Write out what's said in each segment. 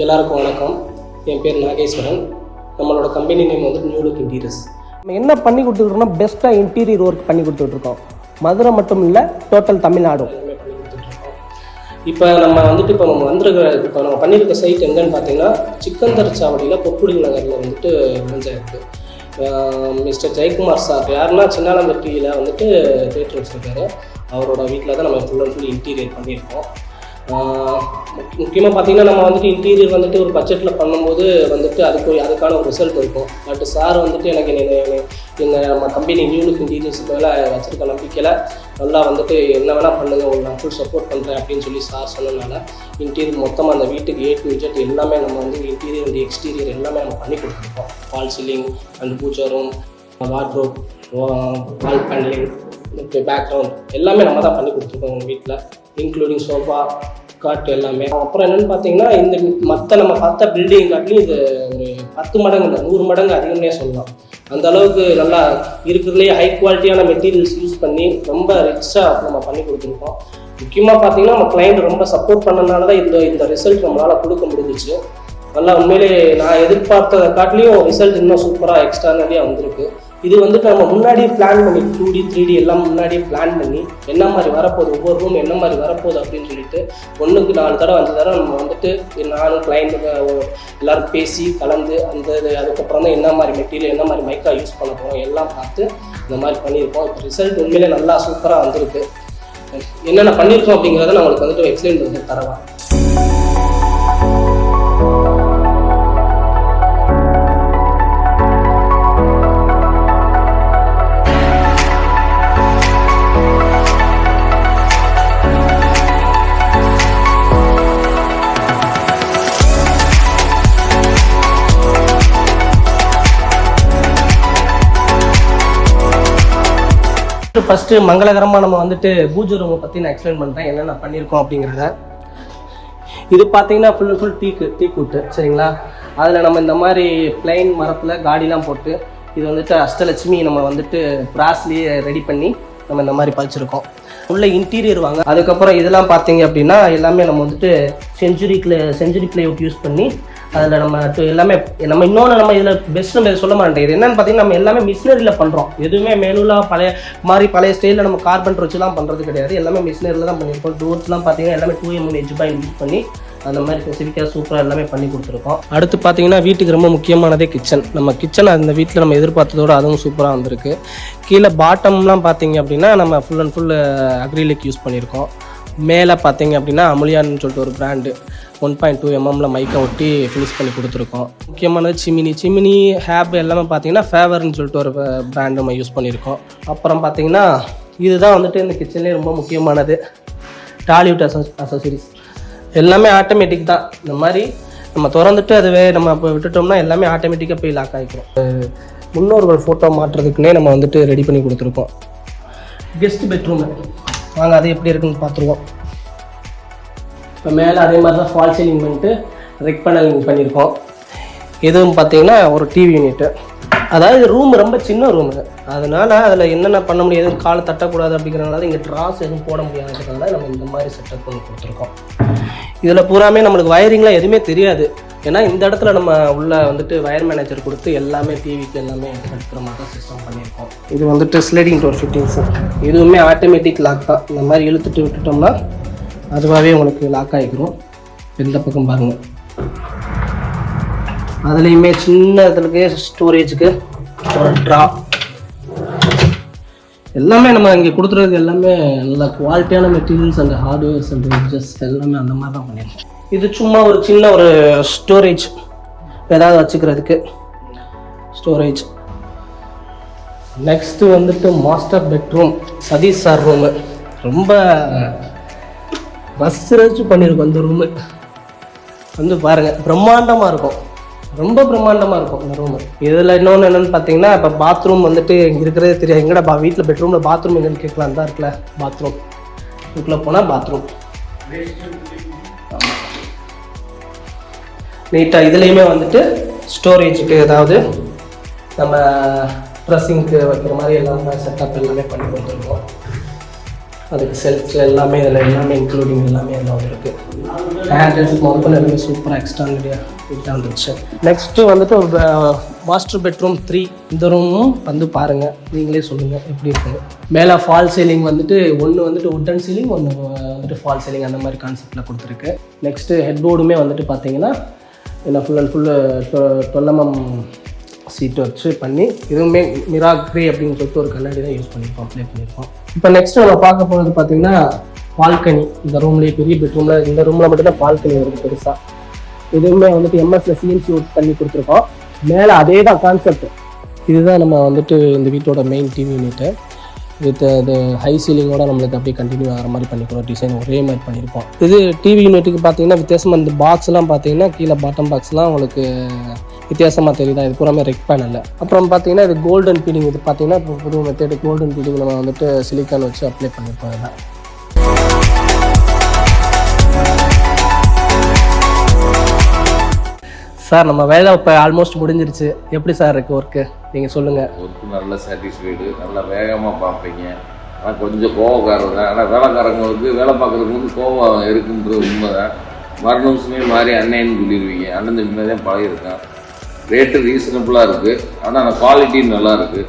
எல்லாருக்கும் வணக்கம். என் பேர் நாகேஸ்வரன். நம்மளோட கம்பெனி நேம் வந்து நியூ லுக் இன்டீரியர்ஸ். நம்ம என்ன பண்ணி கொடுத்துருக்கோம்னா பெஸ்ட்டாக இன்டீரியர் ஒர்க் பண்ணி கொடுத்துட்ருக்கோம். மதுரை மட்டும் இல்லை, டோட்டல் தமிழ்நாடும் எல்லாமே பண்ணி கொடுத்துட்ருக்கோம். இப்போ நம்ம வந்திருக்கிற இப்போ நம்ம பண்ணியிருக்க சைட் எங்கன்னு பார்த்தீங்கன்னா சிக்கந்தர் சாவடியில் பொக்குடி நகரில் வந்துட்டு அமைஞ்சிருக்கு. மிஸ்டர் ஜெயக்குமார் சார் யாருன்னா சின்னாலம்பட்டியில் வந்துட்டு தேட்டர் வச்சுருக்காரு. அவரோட வீட்டில் தான் நம்ம ஃபுல் அண்ட் ஃபுல் இன்டீரியர் பண்ணியிருக்கோம். முக்கியமாக பார்த்தீங்கன்னா நம்ம வந்துட்டு இன்டீரியர் வந்துட்டு ஒரு பட்ஜெட்டில் பண்ணும்போது வந்துட்டு அதுக்கான ஒரு ரிசல்ட் இருக்கும். பட் சார் வந்துட்டு எனக்கு எங்கள் நம்ம கம்பெனி நியூ லுக் இன்டீரியர்ஸ் மேலே வச்சுருக்க நம்பிக்கையில் நல்லா வந்துட்டு என்ன வேணால் பண்ணுங்கள், உங்களுக்கு நான் ஃபுல் சப்போர்ட் பண்ணுறேன் அப்படின்னு சொல்லி சார் சொன்னதுனால இன்டீரியர் மொத்தமாக அந்த வீட்டுக்கு A to Z எல்லாமே நம்ம வந்து இன்டீரியர் அண்ட் எக்ஸ்டீரியர் எல்லாமே நம்ம பண்ணி கொடுத்துருக்கோம். False ceiling and pooja room, wardrobe, wall panelling, background எல்லாமே நம்ம தான் பண்ணி கொடுத்துருக்கோம் உங்கள் வீட்டில், இன்க்ளூடிங் சோஃபா, காட் எல்லாமே. அப்புறம் என்னென்னு பார்த்தீங்கன்னா இந்த நம்ம பார்த்த பில்டிங் காட்டிலும் இது ஒரு 10 மடங்கு இல்லை 100 மடங்கு அதிகம்னே சொல்லலாம். அந்த அளவுக்கு நல்லா இருக்கிறதுலேயே ஹை குவாலிட்டியான மெட்டீரியல்ஸ் யூஸ் பண்ணி ரொம்ப ரிச்சாக நம்ம பண்ணி கொடுத்துருக்கோம். முக்கியமாக பார்த்தீங்கன்னா நம்ம கிளைண்ட் ரொம்ப சப்போர்ட் பண்ணனால தான் இந்த ரிசல்ட் நம்மளால் கொடுக்க முடிஞ்சிச்சு. நல்லா உண்மையிலே நான் எதிர்பார்த்ததை காட்டிலையும் ரிசல்ட் இன்னும் சூப்பராக எக்ஸ்ட்ரானரியாக வந்திருக்கு. இது வந்துட்டு நம்ம முன்னாடியே பிளான் பண்ணி 2D 3D எல்லாம் முன்னாடியே பிளான் பண்ணி என்ன மாதிரி வரப்போகுது, ஒவ்வொரு ரூம் என்ன மாதிரி வரப்போகுது அப்படின்னு சொல்லிட்டு 1க்கு 4 தடவை 5 தடவை நம்ம வந்துட்டு நானும் கிளைண்ட்டுங்க எல்லோரும் பேசி கலந்து அதுக்கப்புறம் தான் என்ன மாதிரி மெட்டீரியல் என்ன மாதிரி மைக்கா யூஸ் பண்ண போகிறோம் எல்லாம் பார்த்து இந்த மாதிரி பண்ணியிருக்கோம். இப்போ ரிசல்ட் உண்மையிலே நல்லா சூப்பராக வந்திருக்கு. என்னென்ன பண்ணியிருக்கோம் அப்படிங்கிறத நான் உங்களுக்கு வந்துட்டு எக்ஸ்பிளைன் பண்ணி தரவா. ஃபஸ்ட்டு மங்களகரமாக நம்ம வந்துட்டு பூஜை ரூமை பற்றி நான் எக்ஸ்பிளைன் பண்ணுறேன் என்னென்ன பண்ணியிருக்கோம் அப்படிங்கிறத. இது பார்த்தீங்கன்னா ஃபுல் அண்ட் ஃபுல் டீக்குட்டு சரிங்களா. அதில் நம்ம இந்த மாதிரி பிளைன் மரத்தில் காடிலாம் போட்டு இது வந்துட்டு அஷ்டலட்சுமி நம்ம வந்துட்டு பிராஸ்லேயே ரெடி பண்ணி நம்ம இந்த மாதிரி பதிச்சிருக்கோம். உள்ள இன்டீரியர் வாங்க. அதுக்கப்புறம் இதெல்லாம் பார்த்தீங்க அப்படின்னா எல்லாமே நம்ம வந்துட்டு செஞ்சுரி பிளேவுட் யூஸ் பண்ணி அதில் நம்ம எல்லாமே நம்ம இன்னொன்று நம்ம இதில் பெஸ்ட் நம்ம சொல்ல மாட்டேன். இது என்னென்னு பார்த்தீங்கன்னா நம்ம எல்லாமே மிஷினரியில் பண்ணுறோம். எதுவுமே மேனுவலாக பழைய ஸ்டைலில் நம்ம கார்பெண்டர் வச்சுலாம் பண்ணுறது கிடையாது. எல்லாமே மிஷினரியில் தான் பண்ணியிருக்கோம். டோர்ஸ்லாம் பார்த்தீங்கன்னா எல்லாமே 2mm எட்ஜ் பாயிண்ட் யூஸ் பண்ணி அந்த மாதிரி ஸ்பெசிஃபிக்காக சூப்பராக எல்லாமே பண்ணி கொடுத்துருக்கோம். அடுத்து பார்த்தீங்கன்னா வீட்டுக்கு ரொம்ப முக்கியமானதே கிச்சன். நம்ம கிச்சன் அந்த வீட்டில் நம்ம எதிர்பார்த்ததோடு அதுவும் சூப்பராக வந்திருக்கு. கீழே பாட்டம்லாம் பார்த்தீங்க அப்படின்னா நம்ம full and full acrylic use பண்ணியிருக்கோம். மேலே பார்த்தீங்க அப்படின்னா அமுலியான்னு சொல்லிட்டு ஒரு பிராண்டு 1.2mm மைக்கை ஒட்டி ஃபினிஷ் பண்ணி கொடுத்துருக்கோம். முக்கியமானது சிமினி ஹேப் எல்லாமே பார்த்தீங்கன்னா ஃபேவர்னு சொல்லிட்டு ஒரு பிராண்டு நம்ம யூஸ் பண்ணியிருக்கோம். அப்புறம் பார்த்தீங்கன்னா இதுதான் வந்துட்டு இந்த கிச்சன்லேயே ரொம்ப முக்கியமானது, டாலிவுட் அசசரிஸ் எல்லாமே ஆட்டோமேட்டிக் தான். இந்த மாதிரி நம்ம திறந்துட்டு அதுவே நம்ம இப்போ விட்டுட்டோம்னா எல்லாமே ஆட்டோமேட்டிக்காக போய் லாக் ஆகிக்கிறோம். முன்னோர்கள் ஃபோட்டோ மாட்டுறதுக்குன்னே நம்ம வந்துட்டு ரெடி பண்ணி கொடுத்துருக்கோம். கெஸ்ட் பெட்ரூமு வாங்க அது எப்படி இருக்குன்னு பார்த்துருவோம். இப்போ மேலே அதே மாதிரி தான் ஃபால் சீலிங் பண்ணிட்டு ரெக் பேனலிங் பண்ணியிருக்கோம். இதுவும் பார்த்தீங்கன்னா ஒரு டிவி யூனிட்டு. அதாவது ரூம் ரொம்ப சின்ன ரூமு, அதனால் அதில் என்னென்ன பண்ண முடியாது, காலை தட்டக்கூடாது அப்படிங்கிறனால இங்கே ட்ராஸ் எதுவும் போட முடியாதுன்றதுனால நம்ம இந்த மாதிரி செட்டப் பண்ணி கொடுத்துருக்கோம். இதில் பூராமே நம்மளுக்கு வயரிங்லாம் எதுவுமே தெரியாது. ஏன்னா இந்த இடத்துல நம்ம உள்ள வந்துட்டு வயர் மேனேஜர் கொடுத்து எல்லாமே டிவிக்கு எல்லாமே எடுக்கிற மாதிரி தான் சிஸ்டம் பண்ணியிருக்கோம். இது வந்துட்டு ஸ்லைடிங் டோர் ஃபிட்டிங்ஸு, இதுவுமே ஆட்டோமேட்டிக் லாக் தான். இந்த மாதிரி இழுத்துட்டு விட்டுட்டோம்னா அதுவாகவே உங்களுக்கு லாக் ஆகிக்கிறோம். எந்த பக்கம் பாருங்கள், அதுலேயுமே சின்ன இதுக்கு ஸ்டோரேஜுக்கு ஒரு ட்ரா எல்லாமே நம்ம இங்கே கொடுத்துறது எல்லாமே நல்ல குவாலிட்டியான materials and hardwares and ridges எல்லாமே அந்த மாதிரி தான் பண்ணியிருக்கோம். இது சும்மா ஒரு சின்ன ஒரு ஸ்டோரேஜ், ஏதாவது வச்சுக்கிறதுக்கு ஸ்டோரேஜ். நெக்ஸ்ட்டு வந்துட்டு master bedroom, Satish sir room. ரொம்ப ரசிச்சு பண்ணியிருக்கோம். அந்த ரூமு வந்து பாருங்கள் பிரம்மாண்டமாக இருக்கும், ரொம்ப பிரம்மாண்டமாக இருக்கும் இந்த ரூமு. இதில் இன்னொன்று என்னென்னு பார்த்தீங்கன்னா இப்போ பாத்ரூம் வந்துட்டு இங்கே இருக்கிறதே தெரியாது. எங்கடா வீட்டில் பெட்ரூமில் பாத்ரூம் எங்கன்னு கேட்கலாம், தான் இருக்குல்ல பாத்ரூம். இதுக்குள்ளே போனால் பாத்ரூம் நீட்டாக. இதுலேயுமே வந்துட்டு ஸ்டோரேஜுக்கு ஏதாவது நம்ம ட்ரெஸ்ஸிங்க்கு வைக்கிற மாதிரி எல்லாமே செட்டப் எல்லாமே பண்ணி கொடுத்துருக்கோம். அதுக்கு செல்ஃப்ஸில் எல்லாமே இதில் எல்லாமே இன்க்ளூடிங் எல்லாமே அதில் வந்துருக்கு. ஹேண்டில்ஸ் முதல்ல எல்லாமே சூப்பராக எக்ஸ்ட்ரானரியாக நீட்டாக வந்துருச்சு. நெக்ஸ்ட்டு வந்துட்டு ஒரு மாஸ்டர் பெட்ரூம் 3. இந்த ரூமும் வந்து பாருங்கள், நீங்களே சொல்லுங்கள் எப்படி இருக்குது. மேலே ஃபால் சீலிங் வந்துட்டு ஒன்று வந்துட்டு உட்டன் சீலிங், ஒன்று வந்துட்டு ஃபால் சீலிங் அந்த மாதிரி கான்செப்டில் கொடுத்துருக்கு. நெக்ஸ்ட்டு ஹெட் போர்டுமே வந்துட்டு பார்த்தீங்கன்னா என்ன ஃபுல் அண்ட் ஃபுல்லு 12 mm சீட்டு வச்சு பண்ணி, இதுவுமே மிராக்ரே அப்படின்னு சொல்லிட்டு ஒரு கண்ணாடி தான் யூஸ் பண்ணியிருக்கோம், அப்ளை பண்ணியிருக்கோம். இப்போ நெக்ஸ்ட்டு நம்ம பார்க்க போகிறது பார்த்தீங்கன்னா பால்கனி. இந்த ரூம்லேயே பெரிய பெட்ரூமில் இந்த ரூமில் மட்டும்தான் பால்கனி வருது பெருசாக. இதுவுமே வந்துட்டு எம்எஸ்ல சிஎன்சி ஒர்க் பண்ணி கொடுத்துருக்கோம். மேலே அதே தான் கான்செப்ட். இதுதான் நம்ம வந்துட்டு இந்த வீட்டோட மெயின் டிவி யூனிட்டு. வித் அது ஹை சீலிங்கோட நம்மளுக்கு அப்படியே கண்டினியூ ஆகிற மாதிரி பண்ணிக்கிறோம். டிசைன் ஒரே மாதிரி பண்ணியிருக்கோம். இது டிவி யூனிட்டுக்கு பார்த்தீங்கன்னா வித்தியாசமாக இந்த பாக்ஸ்லாம் பார்த்தீங்கன்னா கீழே பாட்டம் பாக்ஸ்லாம் உங்களுக்கு வித்தியாசமாக தெரியுதா, இது பூராமே ரெக் பேனல். அப்புறம் பார்த்தீங்கன்னா இது கோல்டன் ஃபீலிங். இது பார்த்தீங்கன்னா இப்போ புது மெத்தேடு கோல்டன் ஃபீலிங் நம்ம வந்துட்டு சிலிக்கான் வச்சு அப்ளை பண்ணியிருப்போம். இதில் சார் நம்ம வேலை இப்போ ஆல்மோஸ்ட் முடிஞ்சிருச்சு. எப்படி சார் இருக்குது ஒர்க்கு, நீங்கள் சொல்லுங்கள். ஒர்க்கு நல்ல சாட்டிஸ்ஃபைடு, நல்லா வேகமாக பார்ப்பீங்க. ஆனால் கொஞ்சம் கோவக்காரர் தான். ஆனால் வேலைக்காரங்களுக்கு வேலை பார்க்குறவங்களுக்கு கோவம் இருக்குன்றது உண்மை தான். மறுநிமிஷமே மாதிரி அண்ணன்னு சொல்லிடுவீங்க. அண்ணன் தம்பி தான் பழகிருக்கேன். ரேட்டு ரீசனபுளாக இருக்குது, ஆனால் அந்த குவாலிட்டி நல்லா இருக்குது.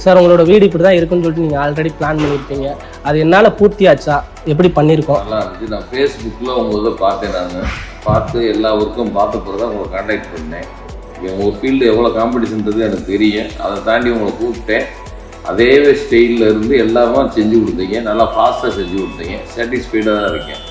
சார் உங்களோட வீடு இப்படி தான் இருக்குன்னு சொல்லிட்டு நீங்கள் ஆல்ரெடி பிளான் பண்ணியிருப்பீங்க. அது என்னால் பூர்த்தியாச்சா, எப்படி பண்ணியிருக்கோம்? நல்லா இருந்துச்சு. நான் ஃபேஸ்புக்கில் உங்கள் இதை பார்த்தேன். நான் பார்த்து எல்லா ஒர்க்கும் பார்த்த பிறகு தான் உங்களை கான்டாக்ட் பண்ணேன். உங்கள் ஃபீல்டு எவ்வளோ காம்படிஷன்றது எனக்கு தெரியும். அதை தாண்டி உங்களை கூப்பிட்டேன். அதே ஸ்டைலில் இருந்து எல்லாமே செஞ்சு கொடுத்தீங்க. நல்லா ஃபாஸ்ட்டாக செஞ்சு கொடுத்தீங்க. சாட்டிஸ்ஃபைடாக தான் இருக்கேன்.